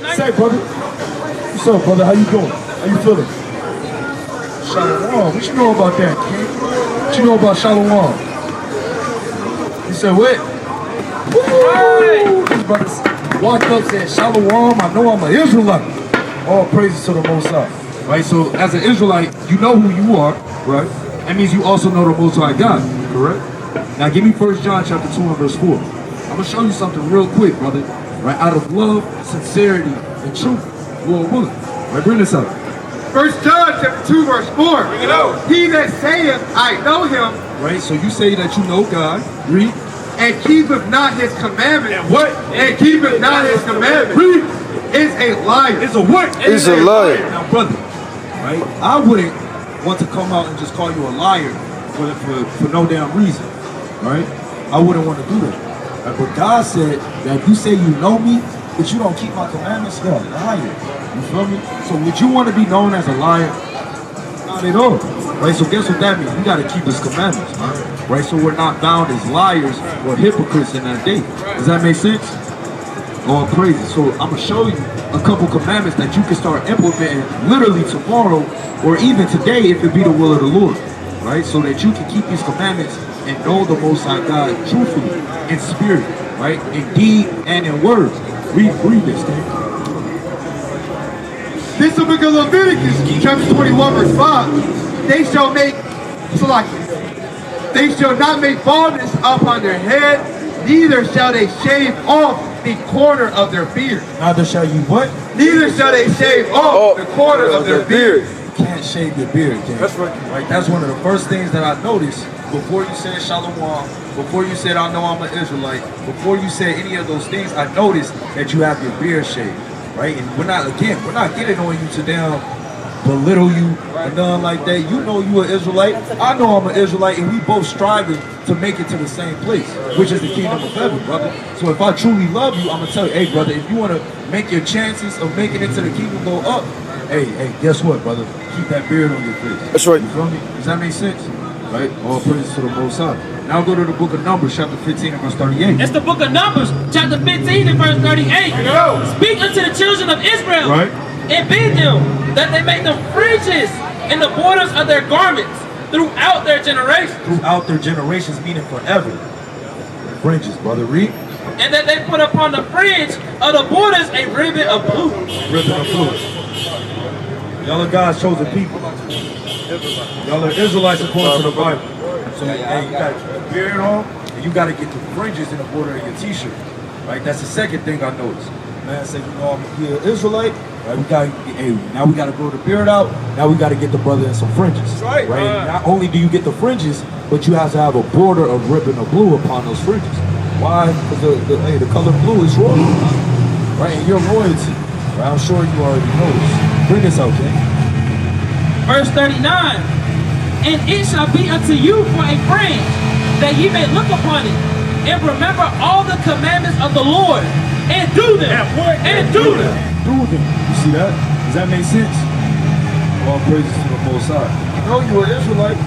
Say, brother. What's up, brother? How you doing? How you feeling? Shalom. What you know about that, kid? What you know about Shalom? You said what? Woo! These brothers walked up and said, Shalom, I know I'm an Israelite. All praises to the Most High. Right, so as an Israelite, you know who you are, right? That means you also know the Most High God, correct? Now give me 1 John chapter 2 and verse 4. I'm gonna show you something real quick, brother. Right, out of love, sincerity, and truth, Lord willing. Right, bring this up. 1 John chapter 2 verse 4. Bring it out. He that saith, I know him. Right, so you say that you know God. Read. And keepeth not his commandments. And what? And keepeth not his commandments. Read. Is a liar. It's a what? It's a liar. Now, brother, right? I wouldn't want to come out and just call you a liar for no damn reason, right? I wouldn't want to do that. Right? But God said that if you say you know me, but you don't keep my commandments, you're a liar. You feel me? So would you want to be known as a liar? Not at all. Right? So guess what that means? We got to keep his commandments, man. Right? So we're not bound as liars or hypocrites in that day. Does that make sense? All praises. So I'm going to show you a couple commandments that you can start implementing literally tomorrow or even today if it be the will of the Lord. Right? So that you can keep these commandments and know the Most High God truthfully, in spirit, right? In deed and in word. Read this thing. This is the book of Leviticus, chapter 21 verse 5. They shall not make baldness upon their head, neither shall they shave off the corner of their beard. Neither shall you what? Neither shall they shave off the corner of their beard. You can't shave your beard, King. That's right. Right. That's one of the first things that I noticed before you said Shalom, before you said I know I'm an Israelite, before you said any of those things, I noticed that you have your beard shaved. Right? And we're not getting on you to down belittle you or nothing like that. You know you an Israelite. I know I'm an Israelite, and we both striving to make it to the same place, which is the kingdom of heaven, brother. So if I truly love you, I'm gonna tell you, hey, brother, if you want to make your chances of making it to the kingdom go up, hey, guess what, brother? Keep that beard on your face. That's right. You feel me? Does that make sense? Right? All praises to the Most High. Now go to the book of Numbers, chapter 15 and verse 38. It's the book of Numbers, chapter 15 and verse 38. Speak unto the children of Israel, Right. and bid them that they make them fringes in the borders of their garments throughout their generations. Throughout their generations, meaning forever. Fringes, brother. Read. And that they put upon the fringe of the borders a ribbon of blue. Ribbon of blue. Y'all are God's chosen people. Y'all are Israelites according to the Bible. So hey, you gotta keep the beard on, and you gotta get the fringes in the border of your t-shirt. Right? That's the second thing I noticed. Man said, you know, I'm an Israelite. Right? Now we gotta grow the beard out. Now we gotta get the brother in some fringes. Right? Not only do you get the fringes, but you have to have a border of ribbon of blue upon those fringes. Why? Because the color blue is royalty. Right? And you're royalty. Right? I'm sure you already know this. Bring this out, King. Verse 39. And it shall be unto you for a fringe, that ye may look upon it, and remember all the commandments of the Lord, and do them. And do them. Do them. You see that? Does that make sense? All praises to the Most High. You know you're an Israelite.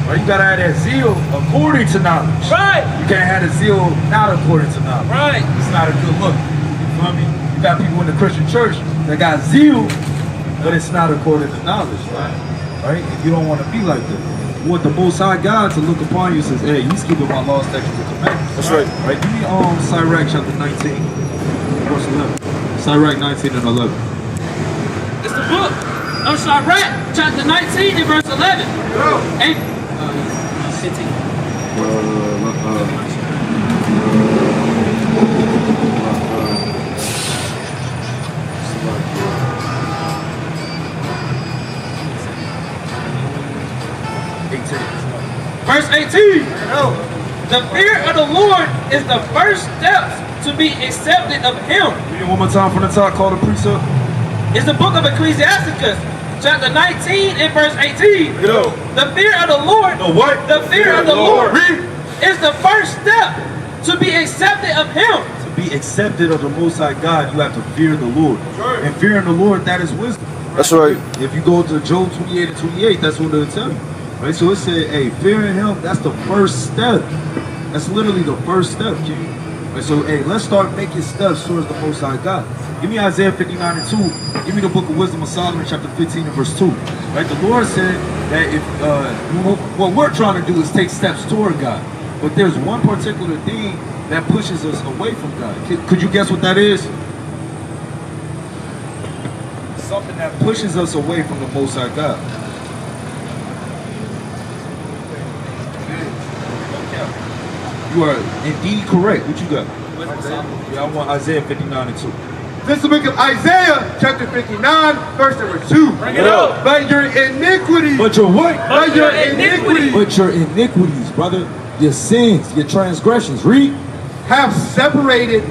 Right? You gotta have that zeal according to knowledge. Right. You can't have the zeal not according to knowledge. Right. It's not a good look. You feel me? You got people in the Christian church that got zeal, but it's not according to knowledge, right? Right? And you don't want to be like that. You want the Most High God to look upon you and says, hey, he's keeping my law, statutes, and commandments. That's right. Right? Give me Sirach chapter 19, verse 11. Sirach 19 and 11. It's the book of Sirach, chapter 19 and verse 11. And 15. Verse 18. The fear of the Lord is the first step to be accepted of him. Read it one more time from the top, call the precept. It's the book of Ecclesiasticus, chapter 19 and verse 18. The fear of the Lord, the fear of the Lord is the first step to be accepted of him. To be accepted of the Most High God, you have to fear the Lord. And fearing the Lord, that is wisdom. That's right. If you go to Job 28 and 28, that's what it'll tell you. Right? So it said, hey, fearing him, that's the first step. That's literally the first step, King. And so, hey, let's start making steps towards the Most High God. Give me Isaiah 59 and 2. Give me the book of Wisdom of Solomon, chapter 15 and verse 2. Right? The Lord said that if what we're trying to do is take steps toward God. But there's one particular thing that pushes us away from God. Could you guess what that is? Something that pushes us away from the Most High God. You are indeed correct. What you got? Yeah, I want Isaiah 59 and 2. This is the book of Isaiah, chapter 59, verse number 2. Bring it up. But your iniquity. But your what? But your iniquity. But your iniquities, brother. Your sins, your transgressions. Read. Have separated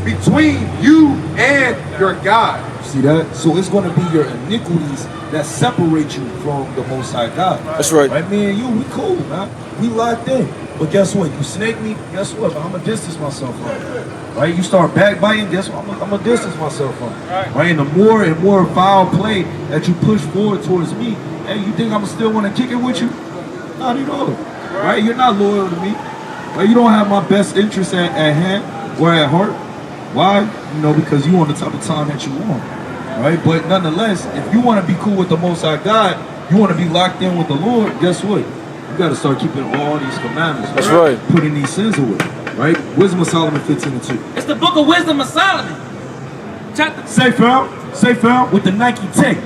between you and your God. See that? So it's going to be your iniquities that separate you from the Most High God. That's right. Right, me and you, we cool, man. We locked in. But guess what? You snake me, guess what? I'm going to distance myself from it. Right? You start backbiting, guess what? I'm going to distance myself from it. Right? And the more and more foul play that you push forward towards me, hey, you think I'm still want to kick it with you? Not at all. Right? You're not loyal to me. Right? You don't have my best interest at hand or at heart. Why? You know, because you want the type of time that you want. Right? But nonetheless, if you want to be cool with the Most High God, you want to be locked in with the Lord, guess what? You got to start keeping all these commandments. That's right. Putting these sins away. Right? Wisdom of Solomon 15 and 2. It's the book of Wisdom of Solomon. Chapter. Say fam with the Nike Tech.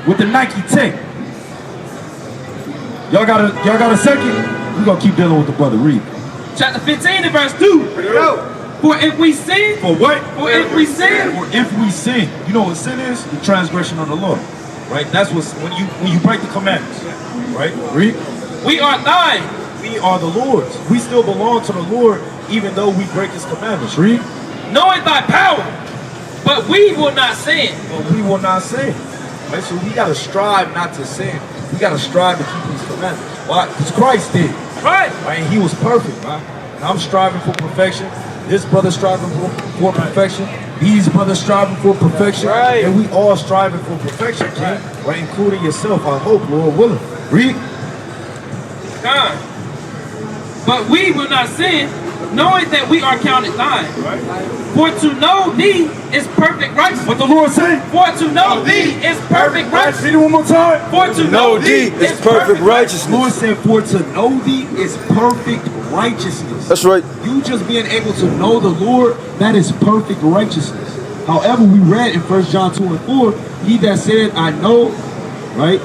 With the Nike Tech. Y'all got a second? We're gonna keep dealing with the brother. Read. Chapter 15 and verse 2. For if we sin. For what? For if we sin. For if we sin. You know what sin is? The transgression of the law. Right? That's what when you break the commandments. Right? Read. We are thine. We are the Lord's. We still belong to the Lord, even though we break His commandments. Read. Knowing thy power, but we will not sin. But we will not sin. Right? So we gotta strive not to sin. We gotta strive to keep His commandments. Why? Because Christ did. Right. Right? And He was perfect, right? And I'm striving for perfection. This brother striving for perfection. These brothers striving for perfection. Right. And we all striving for perfection, King. Right? Including yourself, I hope, Lord willing. Read. God. But we will not sin, knowing that we are counted thine. Right. For to know thee is perfect righteousness. What the Lord said? For to know thee is perfect righteousness. Read it one more time. For to know thee is perfect righteousness. Lord said, for to know thee is perfect righteousness. That's right. You just being able to know the Lord, that is perfect righteousness. However, we read in 1 John 2 and 4, he that said, I know, right?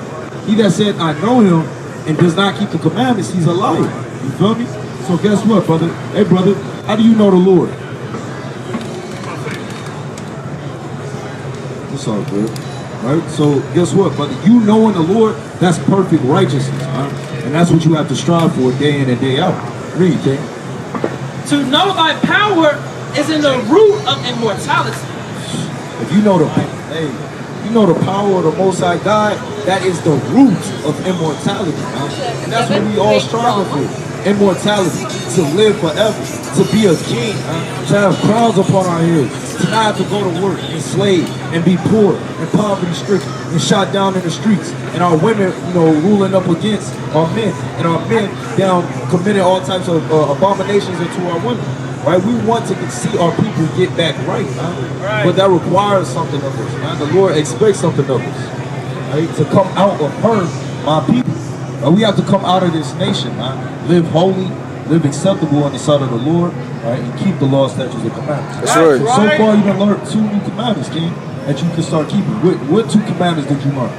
He that said, I know him, and does not keep the commandments, he's a liar. You feel me? So guess what, brother? Hey, brother, how do you know the Lord? It's all good. Right? So guess what, brother? You knowing the Lord, that's perfect righteousness, man. And that's what you have to strive for day in and day out. Read, King. To know thy power is in the root of immortality. If you know the power of the Most High God, that is the root of immortality, man. And that's what we all strive for. Immortality, to live forever, to be a king, to have crowns upon our heads, to not have to go to work, enslaved, and be poor, and poverty-stricken, and shot down in the streets, and our women, you know, ruling up against our men, and our men down committing all types of abominations into our women. Right? We want to see our people get back right, man. Right. But that requires something of us, man. The Lord expects something of us, right? To come out of her, my people. We have to come out of this nation, man. Live holy, live acceptable in the sight of the Lord, right? And keep the law, statutes, and commandments. That's right. So far, you've learned 2 new commandments, King, that you can start keeping. What 2 commandments did you learn?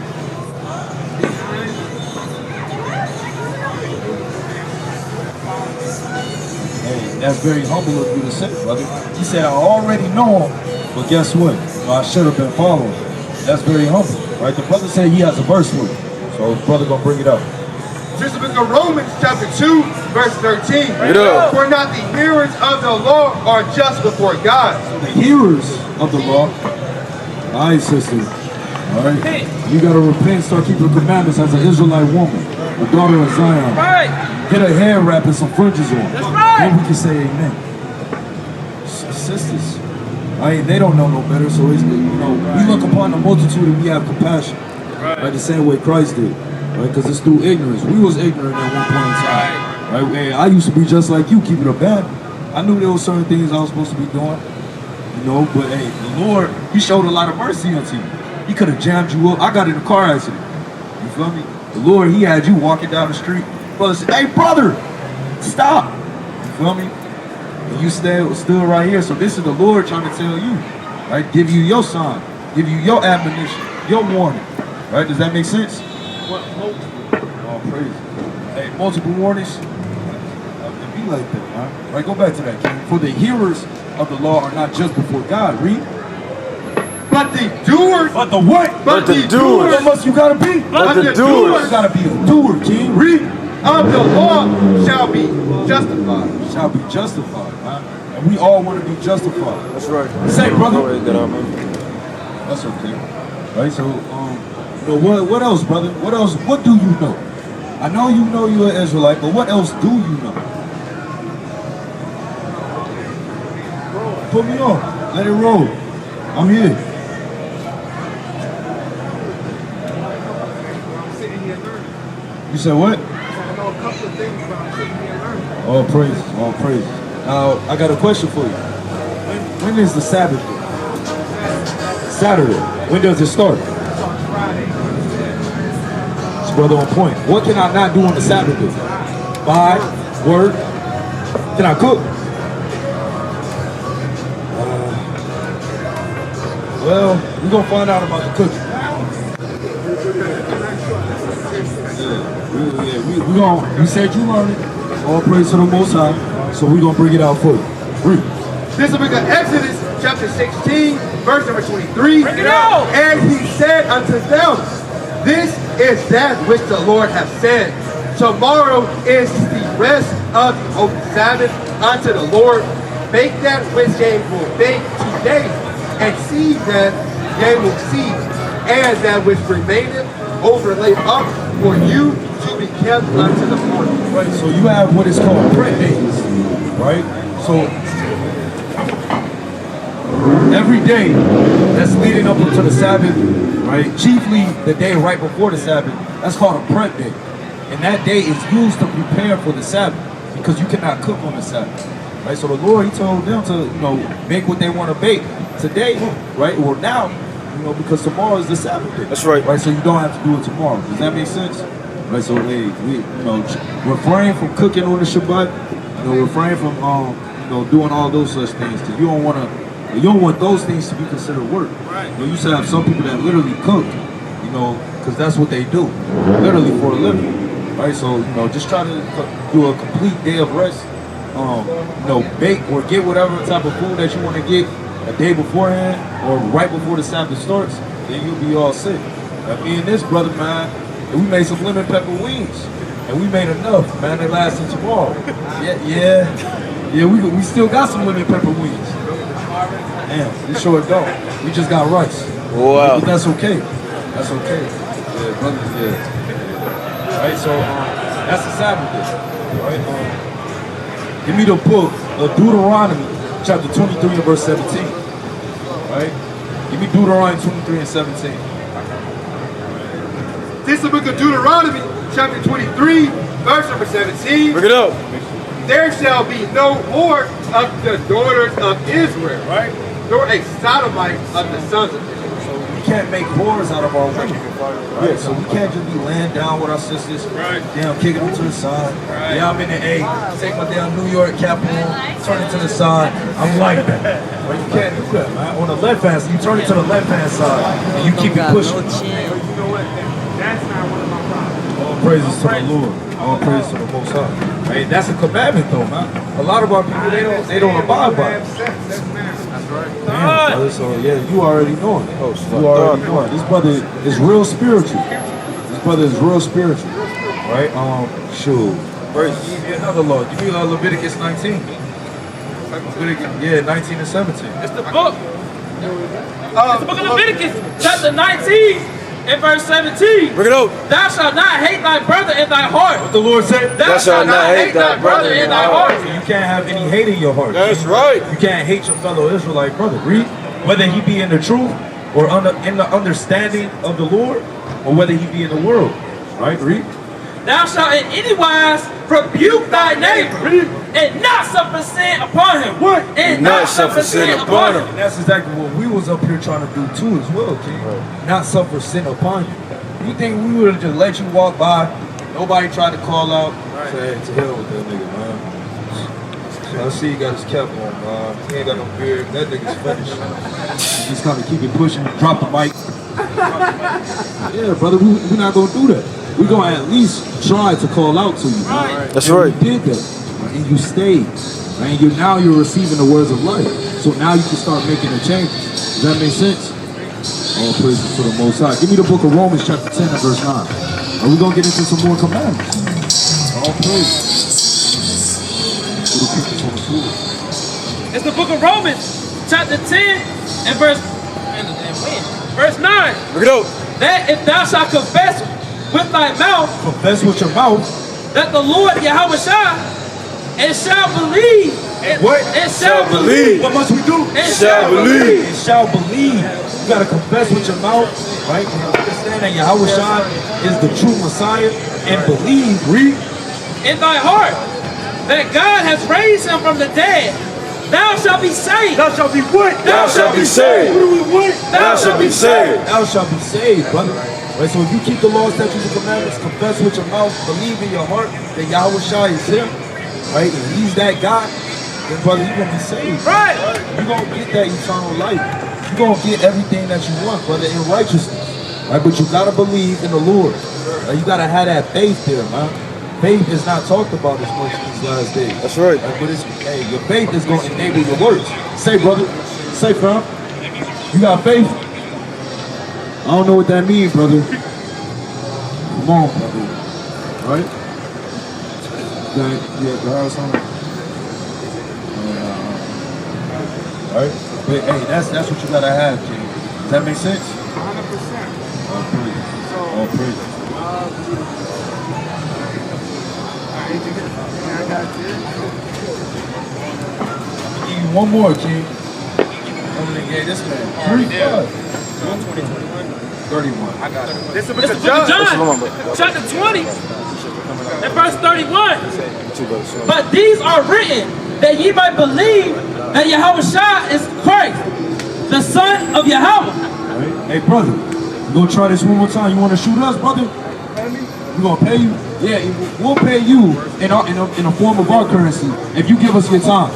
Hey, that's very humble of you to say, brother. He said, I already know him, but guess what? I should have been following. That's very humble, right? The brother said he has a verse for it. So his brother gonna bring it up. This is the book of Romans, chapter 2, verse 13. For not the hearers of the law are just before God. The hearers of the law. All right, sister. All right. You got to repent, start keeping the commandments as an Israelite woman, the daughter of Zion. Right. Get her hair wrapped and some fringes on. That's right. Then we can say amen. Sisters, they don't know no better, so it's, you know, we look upon the multitude and we have compassion. Right. The same way Christ did. Right? Because it's through ignorance. We was ignorant at one point in time. Right? Hey, I used to be just like you, keep it a band. I knew there were certain things I was supposed to be doing, you know, but hey, the Lord, he showed a lot of mercy unto you. He could have jammed you up. I got in a car accident. You feel me? The Lord, he had you walking down the street. Brother said, hey, brother, stop. You feel me? And you stood right here. So this is the Lord trying to tell you, right? Give you your sign. Give you your admonition, your warning. Right? Does that make sense? What multiple? Oh, praise. Hey, multiple warnings. It be like that, man. Right? Go back to that, King. For the hearers of the law are not just before God. Read. But the doers. But the what? But the doers. What must you gotta be? But the doers. You gotta be a doer, King. Read. Of the law shall be justified. Shall be justified, man. And we all want to be justified. That's right. Say, brother. Go ahead, get out, man. That's okay. Right, so, you know, what else, brother? What else? What do you know? I know you're an Israelite, but what else do you know? Put me on. Let it roll. I'm here. I'm sitting here learning. You said what? I know a couple of things, but I'm sitting here learning. All praise, all praise. Now, I got a question for you. When is the Sabbath day? Saturday. When does it start? It's brother on point. What can I not do on the Sabbath day? Buy, work. Can I cook? Well, we're gonna find out about the cooking. You said you learned it. All praise to the Most High. So we're gonna bring it out for you. Read. This is the book of Exodus, chapter 16, verse number 23. Bring it out. And he said unto them, this is that which the Lord hath said. Tomorrow is the rest of the holy Sabbath unto the Lord. Bake that which ye will bake today, and seed that ye will seed, and that which remaineth overlay up for you to be kept unto the morning. Right, so you have what is called bread days, right? So every day that's leading up into the Sabbath, right? Chiefly the day right before the Sabbath, that's called a prep day. And that day is used to prepare for the Sabbath because you cannot cook on the Sabbath, right? So the Lord, he told them to, you know, make what they want to bake today, right? Or now, you know, because tomorrow is the Sabbath day. That's right. Right, so you don't have to do it tomorrow. Does that make sense? Right, so hey, we, you know, refrain from cooking on the Shabbat. You know, refrain from, you know, doing all those such things because you don't want those things to be considered work. Right. You know, you used to have some people that literally cook, you know, because that's what they do, literally for a living. Right, so you know, just try to do a complete day of rest. You know, bake or get whatever type of food that you want to get a day beforehand or right before the Sabbath starts. Then you'll be all set. Me and this brother, man, we made some lemon pepper wings, and we made enough, man. They lasted tomorrow. Yeah. We still got some lemon pepper wings. Damn, this sure don't. We just got rice. Wow. But that's okay. That's okay. Yeah, brother. Yeah. Right, so that's the Sabbath day. Right. Give me the book of Deuteronomy, chapter 23 and verse 17. Right. Give me Deuteronomy 23 and 17. This is the book of Deuteronomy, chapter 23, verse number 17. Bring it up. There shall be no more of the daughters of Israel, right? Nor a sodomite of the sons of Israel. So we can't make whores out of our women. Right. So we can't just be laying down with our sisters. Right. Damn, kicking them to the side. Right. Yeah, I'm in the A. Take my damn New York cap on, turn it to the side. I'm like that. But you can't do that, man. On the left hand side, you turn it to the left hand side, and you keep it pushing. You know what? That's not one of my problems. All praises to the Lord. All praises to the Most High. Hey, that's a commandment, though, man. A lot of our people they don't abide by it. That's right. Damn, brother, so yeah, you already know it. You already know it. This brother is real spiritual. This brother is real spiritual. Right? Shoot. Give me another law. Give me Leviticus 19. Yeah, 19 and 17. It's the book. It's the book of Leviticus, chapter 19 and verse 17. Bring it up. Thou shalt not hate thy brother in thy heart. What the Lord said? Thou shalt not hate thy brother in thy heart. You can't have any hate in your heart. That's right. You can't hate your fellow Israelite brother. Read. Whether he be in the truth or in the understanding of the Lord, or whether he be in the world. Right? Read. Thou shalt in any wise rebuke thy neighbor. and not suffer sin upon him. What? And not suffer sin upon him. And that's exactly what we was up here trying to do too as well, King. Not suffer sin upon you. You think we would have just let you walk by? Nobody tried to call out. Say, to hell with that nigga, man. I see he got his cap on, man. He ain't got no beard. That nigga's finished. Just kind of keep it pushing. Drop the mic. Yeah, brother, we're not gonna do that. We're gonna at least try to call out to you. Right. That's and right. You did that, and you stayed, and now you're receiving the words of life. So now you can start making the changes. Does that make sense? All praises to the Most High. Give me the book of Romans chapter 10 and verse 9. Are we gonna get into some more commandments? All praises. It's the book of Romans, chapter 10 and verse 9. Look it up. That if thou shalt confess with thy mouth Confess with your mouth. that the Lord Yahweh Shai, and shall believe. What? And shall believe. What must we do? And Shall believe. And shall believe. You gotta confess with your mouth, right? And understand that Yahweh Shai is the true Messiah, and believe, read. in thy heart that God has raised him from the dead, thou shalt be saved. Thou shalt be what? Thou shalt be saved. What do we want? Thou shalt be saved. Thou shalt be saved, brother. Right, so if you keep the laws, statutes, and commandments, confess with your mouth, believe in your heart that Yahweh Shai is him, right? And he's that God, then brother, you're gonna be saved. Right. You're gonna get that eternal life. You're gonna get everything that you want, brother, in righteousness. Right? But you gotta believe in the Lord. Right? You gotta have that faith there, man. Faith is not talked about as much these last days. That's right. But it's, hey, your faith is gonna enable your works. Say, brother. Say, fam. You got faith? I don't know what that means, brother. Come on, brother. Right? Yeah, God or something. Right? But hey, that's what you gotta have, King. Does that make sense? 100%. All praise. All praise. I got this. Give you one more, King. Only gave this man 3 31. I got it. This is It's the book of John, chapter 20, and verse 31. But these are written that ye might believe that Yahweh Shai is Christ, the Son of Yahweh. Right? Hey, brother, you gonna try this one more time? You wanna shoot us, brother? We gonna pay you? Yeah, we'll pay you in a form of our currency if you give us your time.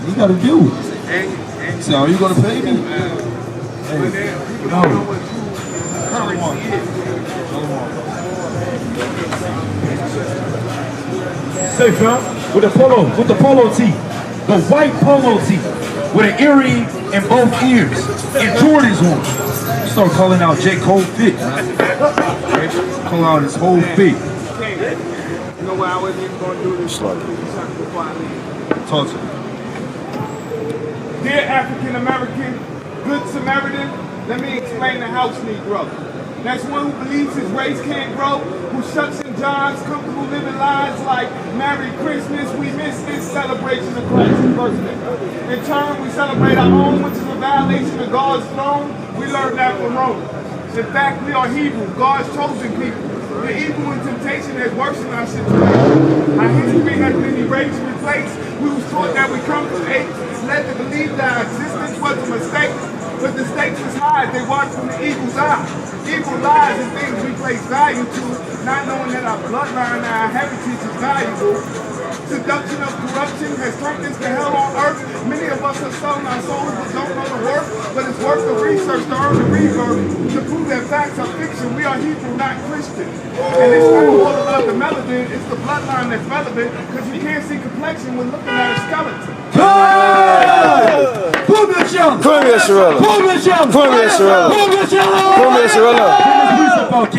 You gotta do it. So are you gonna pay me? Hey, no. Say, fam, with the polo tee, the white polo tee, with an earring in both ears, and Jordan's on. Start calling out J. Cole fit, man. Right? Call out his whole fit. You know why I wasn't even going to do this? Talk Talk to me. Dear African American, good Samaritan, let me explain the house Negro. That's one who believes his race can't grow, who shucks and jives, comfortable living lives like Merry Christmas. We miss this celebration of Christ's birthday. In turn, we celebrate our own, which is a violation of God's throne. We learned that from Rome. In fact, we are Hebrew, God's chosen people. The evil and temptation has worsened our situation. Our history has been erased, replaced. We was taught that we come from apes, led to believe that our existence was a mistake. But the stakes is high, they watch from the evil's eye. Evil lies and things we place value to, not knowing that our bloodline and our heritage is valuable. Seduction of corruption has turned this to hell on earth. Many of us have sold our souls but don't know the worth. But it's worth the research to earn the rebirth. To prove that facts are fiction, we are Hebrew, not Christian. And it's not all about the melanin, it's the bloodline that's relevant. Because you can't see complexion when looking at a skeleton.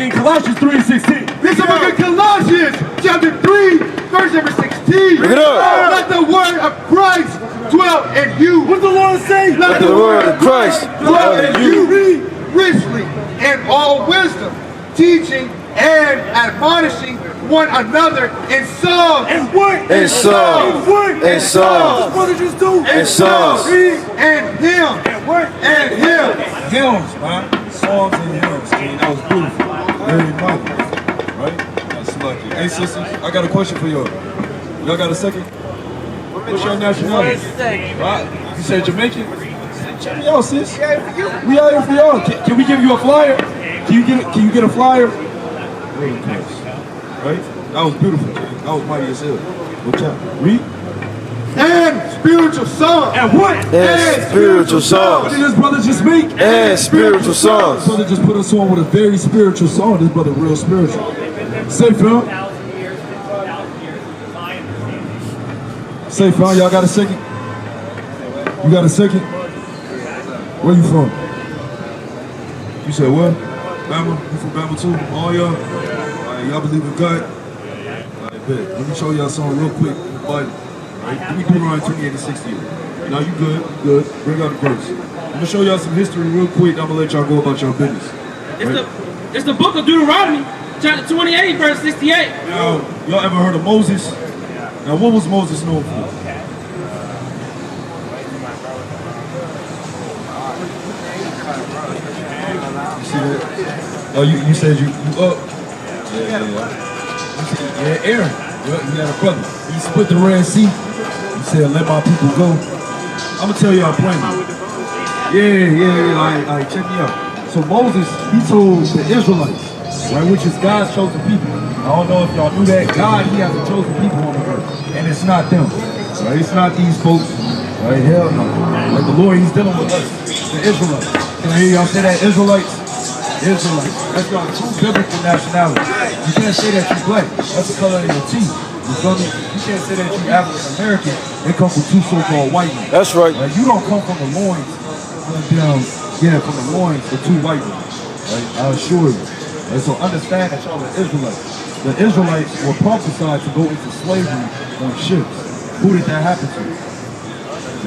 Colossians 3:16. This is the book of Colossians, chapter 3, verse number 16. Look it up. Let the word of Christ dwell in you. What's the Lord say? Let the word of Christ dwell in you richly in all wisdom, teaching and admonishing one another in psalms. And what? In psalms. In psalms. What did you do? In psalms. And hymns. And what? And hymns. Hymns, man. Songs and hymns, King. That was beautiful. Very nice. Right? That's Salakia. Hey, sisters, I got a question for y'all. Y'all got a second? What's your nationality? Right. You said Jamaican? Check me out, sis. We out here for y'all. Can we give you a flyer? Can you get a flyer? Really close. Right? That was beautiful. That was mighty as hell. Watch out. Read. And spiritual songs. And what? And spiritual What songs. did this brother just make? And spiritual songs. This brother just put us on with a very spiritual song. This brother real spiritual. Say, fam. Say, fam, y'all got a second? You got a second? Where you from? You said what? Bama? You from Bama too? All y'all? Alright, y'all believe in God? Alright, bet. Let me show y'all something real quick in the Bible. Alright, let me do around 28 to 60. Now you good, good. Bring out the verse. I'm gonna show y'all some history real quick. I'm gonna let y'all go about your business. It's the book of Deuteronomy, chapter 28, verse 68. Now, y'all ever heard of Moses? Now, what was Moses known for? You see that? Oh, you said you up? Yeah, Aaron. You had a brother. He split the Red Sea. He said, let my people go. I'm going to tell y'all plainly. Yeah. All right, check me out. So Moses, he told the Israelites, right, which is God's chosen people. I don't know if y'all knew that. God, he has a chosen people on the earth. And it's not them. Right? It's not these folks. Right? Hell no. Like the Lord, he's dealing with us, the Israelites. Can I hear y'all say that? Israelites? Israelites. That's your true biblical nationality. You can't say that you're black. That's the color of your teeth. You feel me? You can't say that you're African American and come from two so-called white men. That's right. Right? You don't come from the loins from the loins of two white men. Right? I assure you. Right? So understand that y'all are Israelites. The Israelites were prophesied to go into slavery on ships. Who did that happen to?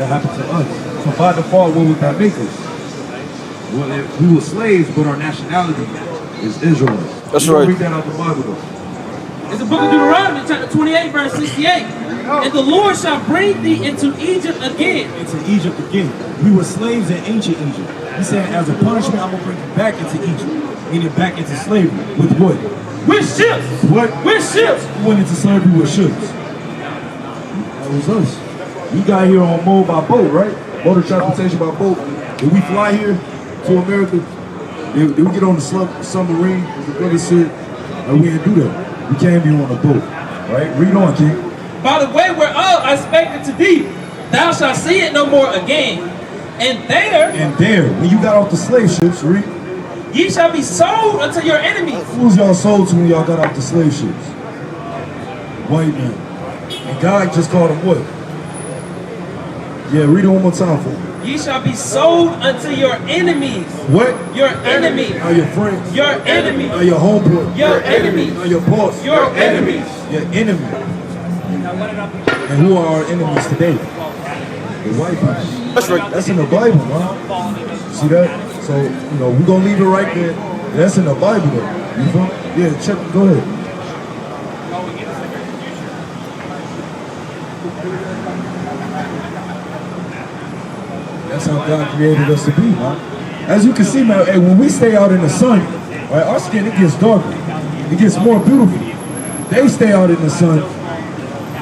That happened to us. So by default, what would that make us? Well, we were slaves, but our nationality is Israelites. That's You right. Read that out the Bible, though. It's the book of Deuteronomy, chapter 28, verse 68. And the Lord shall bring thee into Egypt again. Into Egypt again. We were slaves in ancient Egypt. He said, as a punishment, I'm going to bring you back into Egypt. Meaning back into slavery. With what? With ships. What? With ships. We went into slavery with ships. That was us. We got here on mode by boat, right? Motor transportation by boat. Did we fly here to America? Did we get on the submarine? As the brother said, we didn't do that. We came here on a boat, right? Read on, King. By the way whereof I spake unto thee, thou shalt see it no more again. And there, when you got off the slave ships, read. ye shall be sold unto your enemies. Who's y'all sold to when y'all got off the slave ships? White man. And God just called them what? Yeah, read it one more time for me. Ye shall be sold unto your enemies. What? Your enemies. Are your friends? Your enemies. Are your homeboy? Your enemies. Are your boss? Your enemies. Your enemy. And who are our enemies today? The white people. That's right. That's in the Bible, man. See that? So, we're going to leave it right there. That's in the Bible, though. You feel? Yeah, check. Go ahead. That's how God created us to be, man. As you can see, man, hey, when we stay out in the sun, right, our skin, it gets darker. It gets more beautiful. They stay out in the sun,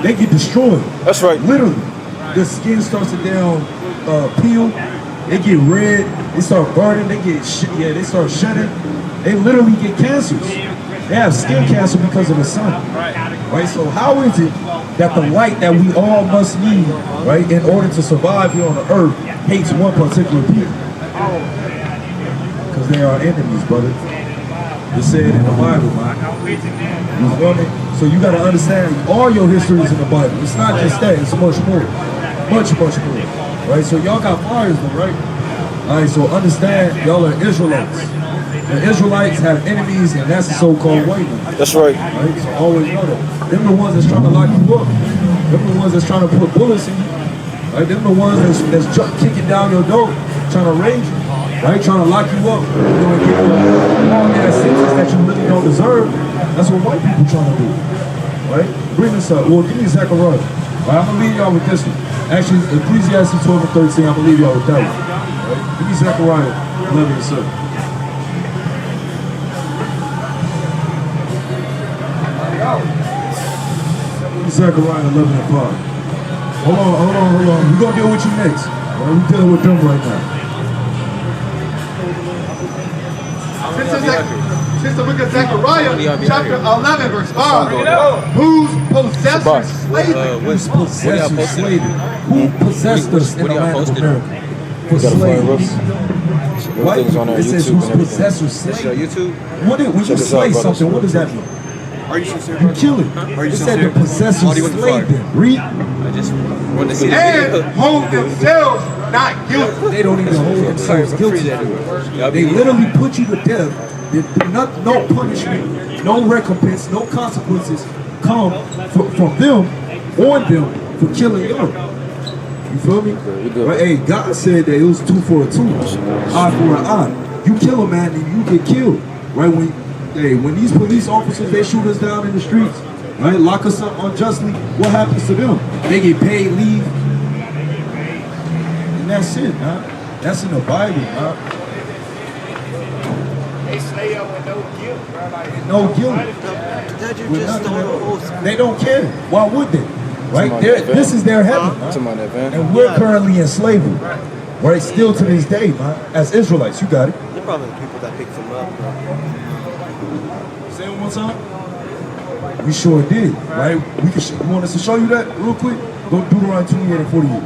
they get destroyed. That's right. Literally. The skin starts to peel. They get red. They start burning. They start shedding. They literally get cancers. They have skin cancer because of the sun. Right? So how is it that the light that we all must need, right, in order to survive here on the earth, hates one particular people? Because they are enemies, brother. It's said in the Bible, man. You feel me? So you got to understand all your history is in the Bible. It's not just that. It's much more. Much more. Right? So y'all got fires though, right? All right, so understand y'all are Israelites. The Israelites have enemies, and that's the so-called white man. That's right. Right? So always know that. Them the ones that's trying to lock you up. Them the ones that's trying to put bullets in you. Right? Them the ones that's kicking down your door, trying to raise you. Right? Trying to lock you up. And give you long ass sentences that you really don't deserve. That's what white people trying to do. Right? Bring this up. Well, give me Zechariah. Right? I'm going to leave y'all with this one. Actually, Ecclesiastes 12 and 13, I'm going to leave y'all with that one. Right? Give me Zechariah 11 and 7. to Zechariah 11 and 5. Hold on. We're going to deal with you next. We're dealing with them right now. Since the book of Zechariah, chapter 11, verse 5. Whose possessors slavery? Whose possessors slavery? Who possessed us in the land of America? For slavery. Everything's on there, It says YouTube whose and everything. possessors slavery. When you this slay out, brother. something, what does that mean? Are you sincere? You kill it. Are you It said the sincere? possessors Audio and slayed fire. them. Read. I just wanted to see the And video. hold themselves not guilty. They don't even hold themselves guilty. They literally put you to death. No punishment, no recompense, no consequences come from them on them for killing them. You feel me? But hey, God said that it was 2 for a 2, eye for an eye. You kill a man and you get killed. Right? When these police officers, they shoot us down in the streets, right? Lock us up unjustly, what happens to them? They get paid leave. And that's it, man. That's in the Bible, man. They stay up with no guilt, bro. Like, No guilt. With nothing. They don't care. Why would they? Right? This is their heaven, man. And we're currently in slavery. Right? Still to this day, man. As Israelites, you got it. They're probably the people that picked them up, bro. Say it one more time. We sure did, right? You want us to show you that real quick? Go Deuteronomy 28 and 48.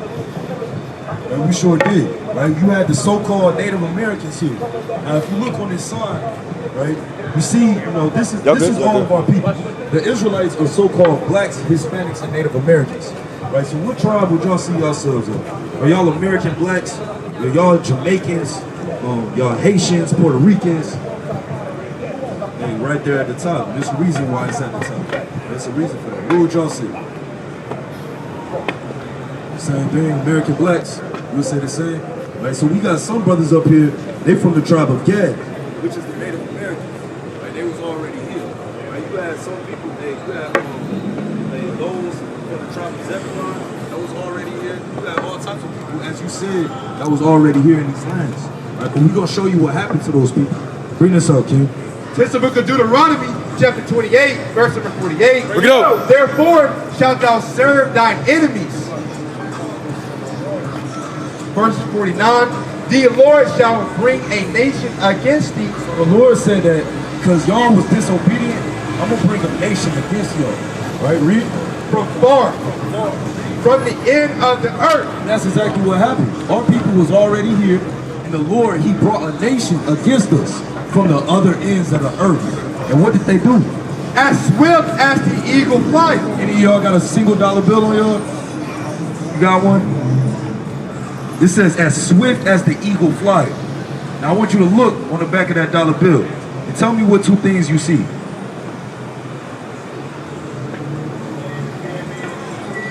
Right? We sure did, right? You had the so-called Native Americans here. Now, if you look on this sign, right, you see, this is all of our people. The Israelites are so-called blacks, Hispanics, and Native Americans, right? So what tribe would y'all see yourselves in? Are y'all American blacks? Are y'all Jamaicans? Y'all Haitians, Puerto Ricans? Hey, right there at the top. There's a reason why it's at the top. There's a reason for that. What would y'all say? Same thing, American blacks. You would say the same? Right, so we got some brothers up here, they from the tribe of Gad, which is the Native Americans. Right, they was already here. Right, you had some people, you had those from the tribe of Zebulon that was already here. You had all types of people, as you said, that was already here in these lands. Right, but we're going to show you what happened to those people. Bring this up, King. Since the book of Deuteronomy, chapter 28, verse number 48. Bring it up. Therefore shalt thou serve thine enemies. Verse 49. The Lord shall bring a nation against thee. The Lord said that because y'all was disobedient, I'm going to bring a nation against y'all. Right, read. From the end of the earth. And that's exactly what happened. Our people was already here, and the Lord, he brought a nation against us from the other ends of the earth. And what did they do? As swift as the eagle flies. Any of y'all got a single dollar bill on y'all? You got one? It says, as swift as the eagle flies. Now I want you to look on the back of that dollar bill and tell me what two things you see.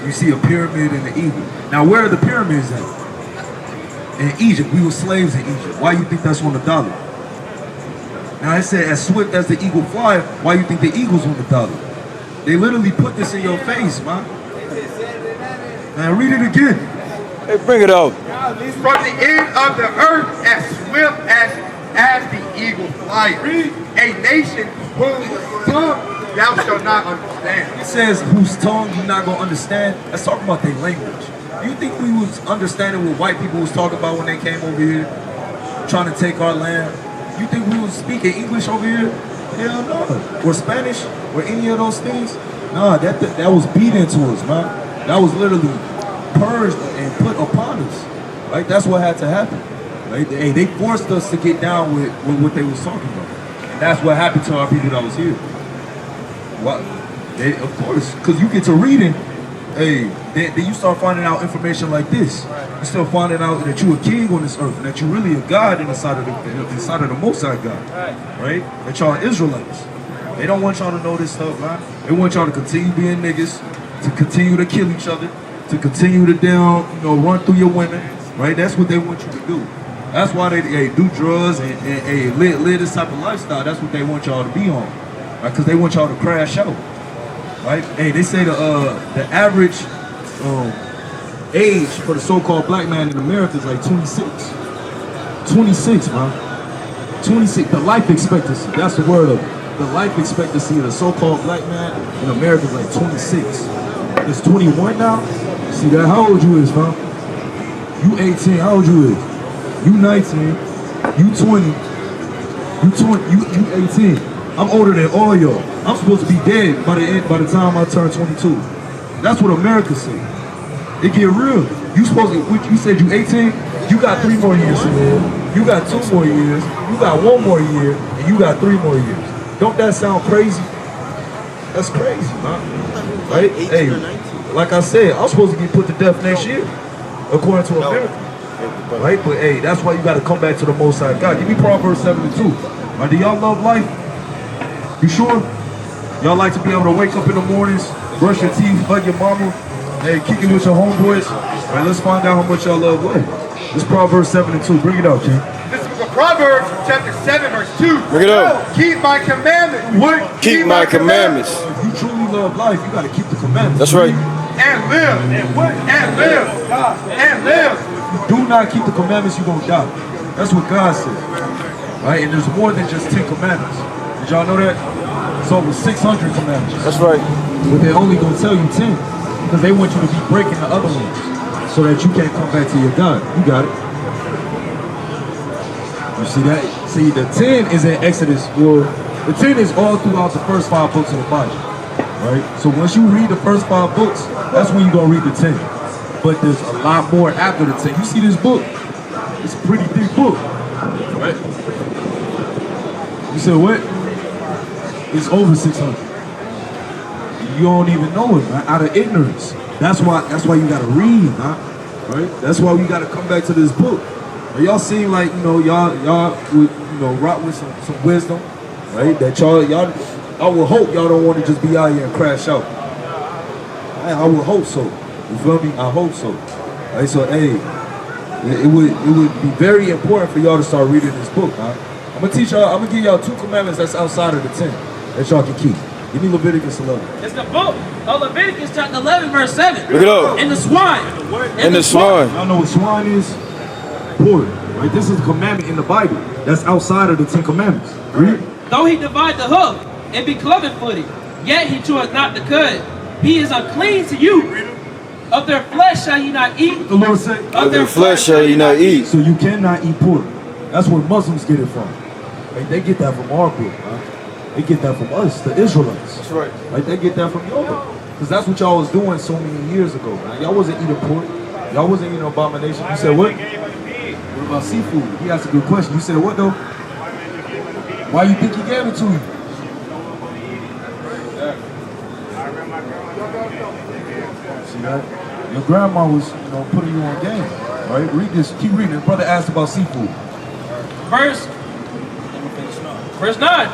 You see a pyramid and an eagle. Now where are the pyramids at? In Egypt. We were slaves in Egypt. Why you think that's on the dollar? Now it said, as swift as the eagle fly, why you think the eagle's on the dollar? They literally put this in your face, man. Now read it again. Hey, bring it out. From the end of the earth, as swift as the eagle flies. A nation whose tongue thou shalt not understand. It says, whose tongue you not gonna understand. That's talking about their language. You think we was understanding what white people was talking about when they came over here, trying to take our land? You think we was speaking English over here? Hell no. Or Spanish? Or any of those things? Nah, that was beat into us, man. That was literally purged and put upon us. Right? That's what had to happen. Right? They forced us to get down with what they was talking about. And that's what happened to our people that was here. Well, of course, because you get to reading, then you start finding out information like this. You start finding out that you're a king on this earth, and that you're really a God inside of the Most High God, right? That y'all are Israelites. They don't want y'all to know this stuff, man. They want y'all to continue being niggas, to continue to kill each other, to continue to run through your women, right? That's what they want you to do. That's why they do drugs and live this type of lifestyle. That's what they want y'all to be on, right? Because they want y'all to crash out. Right? Hey, they say the average age for the so-called black man in America is like 26. 26, man. 26. The life expectancy. That's the word of it. The life expectancy of the so-called black man in America is like 26. It's 21 now? See that? How old you is, fam? You 18, how old you is? You 19, you 20, you 18. I'm older than all y'all. I'm supposed to be dead by the time I turn 22. That's what America said. It get real. You supposed to, you said you 18, you got 3 more years to live. You got 2 more years, you got 1 more year, and you got 3 more years. Don't that sound crazy? That's crazy, man. Right? Hey, like I said, I'm supposed to get put to death next year, according to America. Right? But hey, that's why you got to come back to the Most High God. Give me Proverbs 7:2. Right? Do y'all love life? You sure? Y'all like to be able to wake up in the mornings, brush your teeth, hug your mama, hey, kick it with your homeboys? All right, let's find out how much y'all love life. This Proverbs 7:2. Bring it out, King. This is the Proverbs chapter 7 verse 2. Bring it up. Keep my commandments. What? Keep my commandments. If you truly love life, you got to keep the commandments. That's right. And live. And live. And live. Do not keep the commandments, you're going to die. That's what God said. Right? And there's more than just 10 commandments. Did y'all know that? It's over 600 commandments. That's right. But they're only going to tell you 10 because they want you to be breaking the other ones so that you can't come back to your God. You got it. You see that? See, the 10 is in Exodus. Well, the 10 is all throughout the first 5 books of the Bible. Right? So once you read the first 5 books, that's when you're going to read the 10. But there's a lot more after the 10. You see this book? It's a pretty thick book. Right? You said what? It's over 600. You don't even know it, man, out of ignorance. That's why you gotta read, man. Right? That's why we gotta come back to this book. Y'all seem like, y'all would, rock with some wisdom, right? That y'all I would hope y'all don't want to just be out here and crash out. I would hope so. You feel me? I hope so. Right? So hey, it would be very important for y'all to start reading this book, man. I'm gonna give y'all 2 commandments that's outside of the 10 that y'all can keep. Give me Leviticus 11. It's the book of Leviticus chapter 11 verse 7. Look it up. And the swine. And the swine. Y'all know what swine is? Pork. Right? This is a commandment in the Bible that's outside of the 10 commandments. Read. Though he divide the hoof and be cloven-footed, yet he cheweth not the cud. He is unclean to you. Of their flesh shall ye not eat. The Lord said, Of their flesh shall ye not eat. so you cannot eat pork. That's where Muslims get it from. Right? They get that from our book, man. They get that from us, the Israelites. That's right. Right? They get that from your book. Because that's what y'all was doing so many years ago, man. Y'all wasn't eating pork. Y'all wasn't eating abomination. You said what? What about seafood? He asked a good question. You said what though? Why you think he gave it to you? See that? Your grandma was, putting you on game. Right? Read this. Keep reading. His brother asked about seafood. Verse 9.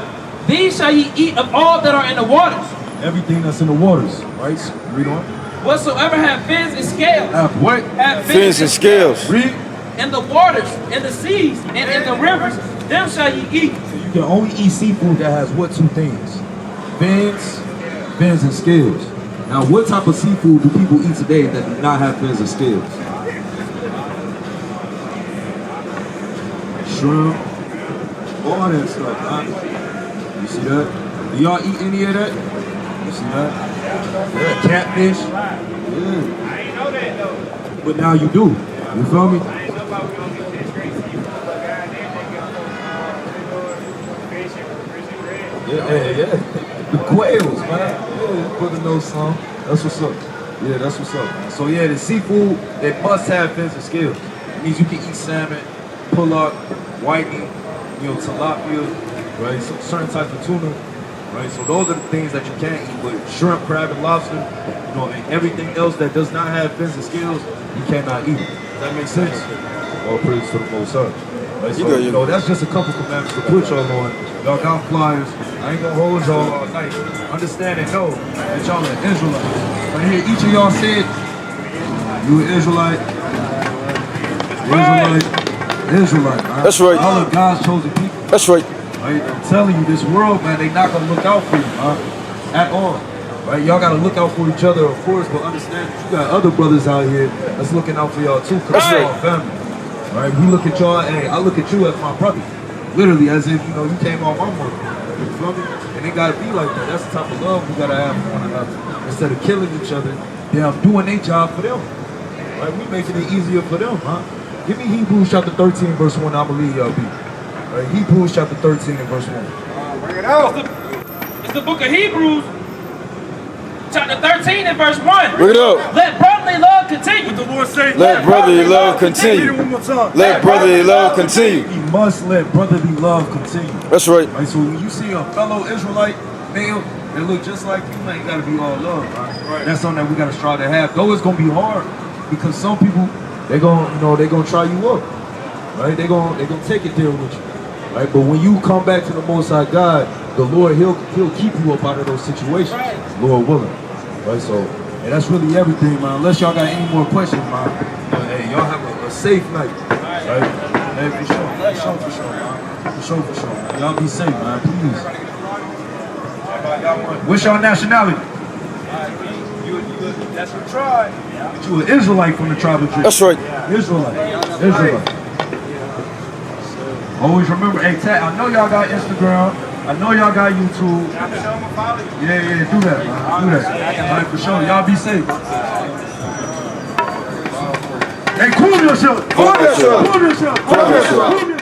These shall ye eat of all that are in the waters. Everything that's in the waters. Right? Read on. Whatsoever have fins and scales. Have what? Have Fins and scales. Read. In the waters, in the seas, and in the rivers, them shall ye eat. So you can only eat seafood that has what 2 things? Fins and scales. Now, what type of seafood do people eat today that do not have fins and scales? Shrimp, all that stuff, huh? You see that? Do y'all eat any of that? You see that? Yeah, catfish. Yeah. I ain't know that though. But now you do. You feel me? I ain't know about we gonna get that straight seafood, but goddamn, they got fishing bread. Yeah. The quails, man. Yeah, brother knows some. That's what's up. Yeah, that's what's up, man. So yeah, the seafood, they must have fins and scales. It means you can eat salmon, pull-up, whiting, tilapia, right? So certain types of tuna, right? So those are the things that you can't eat. But shrimp, crab, and lobster, and everything else that does not have fins and scales, you cannot eat it. Does that make sense? All praise to the Most High. Right? So, that's just a couple commandments to put y'all on. Y'all got flyers. I ain't gonna hold y'all all night. Understand and know that y'all are Israelites. Right here, each of y'all said, you an Israelite. Israelite, man. That's right. All of God's chosen people. That's right. Right? I'm telling you, this world, man, they not gonna look out for you, at all. Right? Y'all gotta look out for each other, of course, but understand that you got other brothers out here that's looking out for y'all too, because we're all family. Right? We look at y'all, hey, I look at you as my brother. Literally, as if, you came on my mother. You feel me? And it gotta be like that. That's the type of love we gotta have for one another. Instead of killing each other, they're doing their job for them. Right? We making it easier for them, huh? Give me Hebrews chapter 13, verse 1. I believe y'all be. Right? Hebrews chapter 13 and verse 1. Bring it out. It's the book of Hebrews, chapter 13 and verse 1. Bring it up. Let brotherly love continue. The Lord say, Let brotherly love read it continue. one more time. Let brotherly love continue. We must let brotherly love continue. That's right. Right? So when you see a fellow Israelite male that look just like you, man, you gotta be all love. Right? That's something that we gotta strive to have. Though it's gonna be hard because some people they're gonna try you up. Right? They're gonna take it there with you. Right? But when you come back to the Most High God, the Lord, He'll keep you up out of those situations. Lord willing. Right? So and that's really everything, man. Unless y'all got any more questions, man. Hey, y'all have a safe night. Right? Hey, for sure, man. For sure, man. Y'all be safe, man. Please. What's your nationality? That's your tribe. You an Israelite from the tribe of Judah. That's right. Israelite. Always remember, hey, I know y'all got Instagram. I know y'all got YouTube. Yeah, do that, man. Do that. All right, for sure. Y'all be safe. Hey, cool yourself. Cool yourself. Cool yourself.